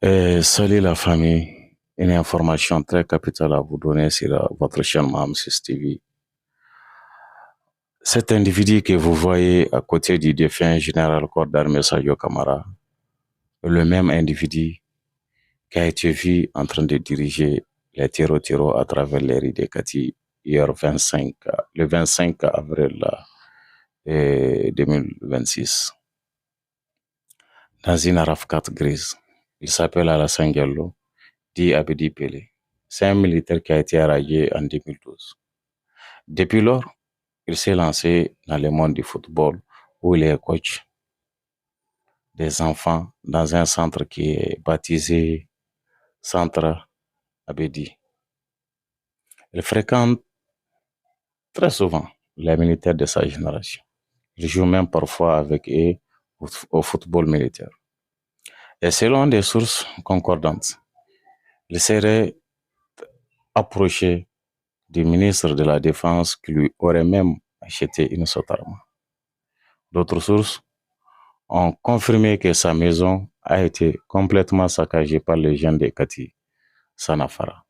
Salut la famille, une information très capitale à vous donner sur votre chaîne Mamsis TV. Cet individu que vous voyez à côté du défunt général corps d'armée Sadio Kamara est le même individu qui a été vu en train de diriger les Tiro à travers les rues de Kati hier le 25 avril 2026 dans une RAV4 grise. Il s'appelle Alassane Diallo, dit Abedi Pelé. C'est un militaire qui a été arrêté en 2012. Depuis lors, il s'est lancé dans le monde du football où il est coach des enfants dans un centre qui est baptisé Centre Abedi. Il fréquente très souvent les militaires de sa génération. Il joue même parfois avec eux au football militaire. Et selon des sources concordantes, il serait approché du ministre de la Défense qui lui aurait même acheté une sotarme. D'autres sources ont confirmé que sa maison a été complètement saccagée par les gens de Kati Sanafara.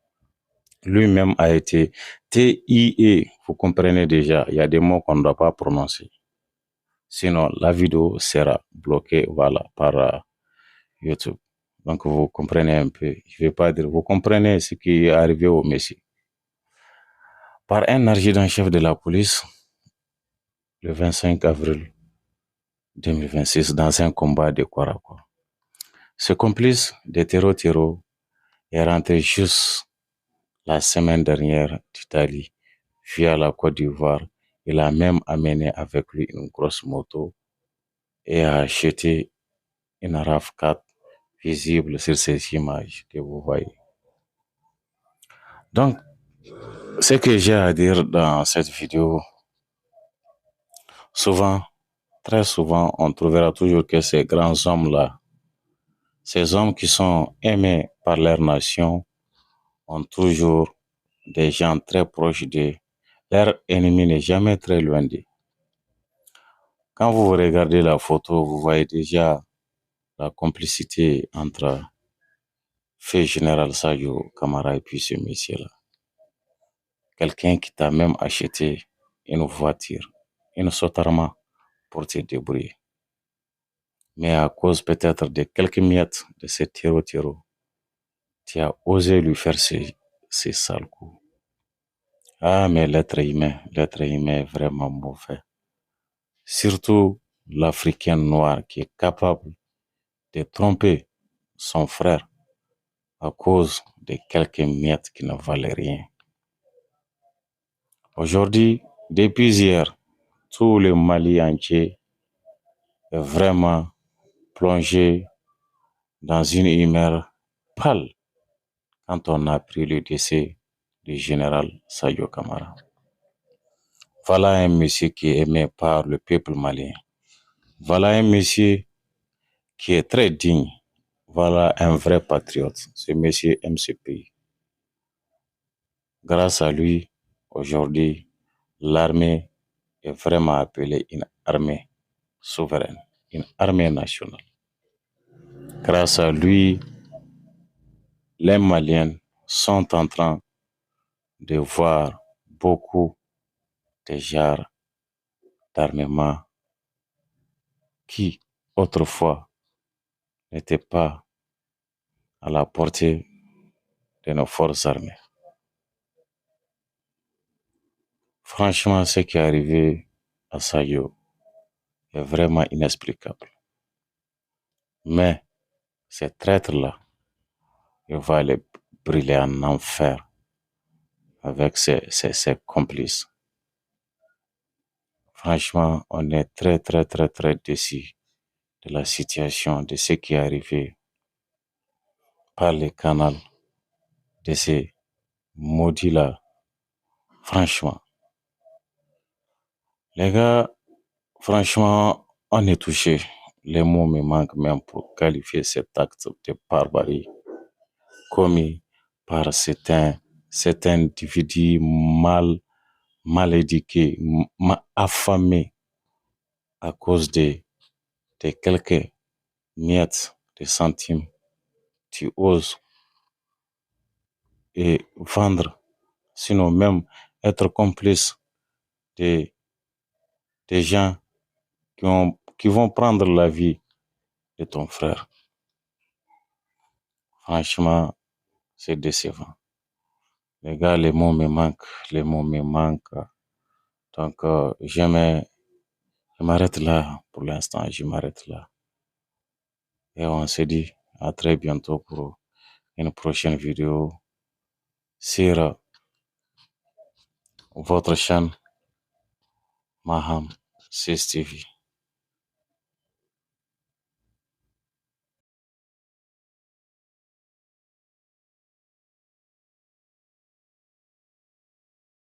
Lui-même a été TIE. Vous comprenez déjà, il y a des mots qu'on ne doit pas prononcer. Sinon, la vidéo sera bloquée par YouTube. Donc, vous comprenez un peu. Je ne vais pas dire, vous comprenez ce qui est arrivé au Messie. Par un adjudant-chef de la police, le 25 avril 2026, dans un combat de corps à corps. Ce complice de Tiro est rentré juste la semaine dernière d'Italie via la Côte d'Ivoire. Il a même amené avec lui une grosse moto et a acheté une RAV4 visible sur ces images que vous voyez. Donc, ce que j'ai à dire dans cette vidéo, souvent, très souvent, on trouvera toujours que ces grands hommes-là, ces hommes qui sont aimés par leur nation, ont toujours des gens très proches d'eux. Leur ennemi n'est jamais très loin d'eux. Quand vous regardez la photo, vous voyez déjà la complicité entre Feu Général Sadio Kamara et puis ce monsieur-là. Quelqu'un qui t'a même acheté une voiture, une Sotarma pour te débrouiller. Mais à cause peut-être de quelques miettes de ce tiro, tu as osé lui faire ces sales coups. Ah, mais l'être humain est vraiment mauvais. Surtout l'Africain noir qui est capable de tromper son frère à cause de quelques miettes qui ne valaient rien. Aujourd'hui, depuis hier, tout le Mali entier est vraiment plongé dans une humeur pâle quand on a appris le décès du général Sadio Kamara. Voilà un monsieur qui est aimé par le peuple malien. Voilà un monsieur qui est très digne. Voilà un vrai patriote. Ce monsieur aime ce pays. Grâce à lui, aujourd'hui, l'armée est vraiment appelée une armée souveraine, une armée nationale. Grâce à lui, les Maliens sont en train de voir beaucoup de genres d'armement qui, autrefois, n'étaient pas à la portée de nos forces armées. Franchement, ce qui est arrivé à Sayo est vraiment inexplicable. Mais ces traîtres-là, il va aller brûler en enfer avec ses complices. Franchement, on est très, très, très, très déçus de la situation, de ce qui est arrivé par les canaux de ces maudits-là. Franchement, les gars, franchement, on est touché. Les mots me manquent même pour qualifier cet acte de barbarie commis par cet individu mal éduqué, affamé à cause de quelques miettes de centimes tu oses et vendre, sinon même être complice des, des gens qui vont prendre la vie de ton frère. Franchement, c'est décevant. Les gars, les mots me manquent, les mots me manquent. Donc, je m'arrête là pour l'instant, je m'arrête là. Et on se dit à très bientôt pour une prochaine vidéo sur votre chaîne Maham CSTV.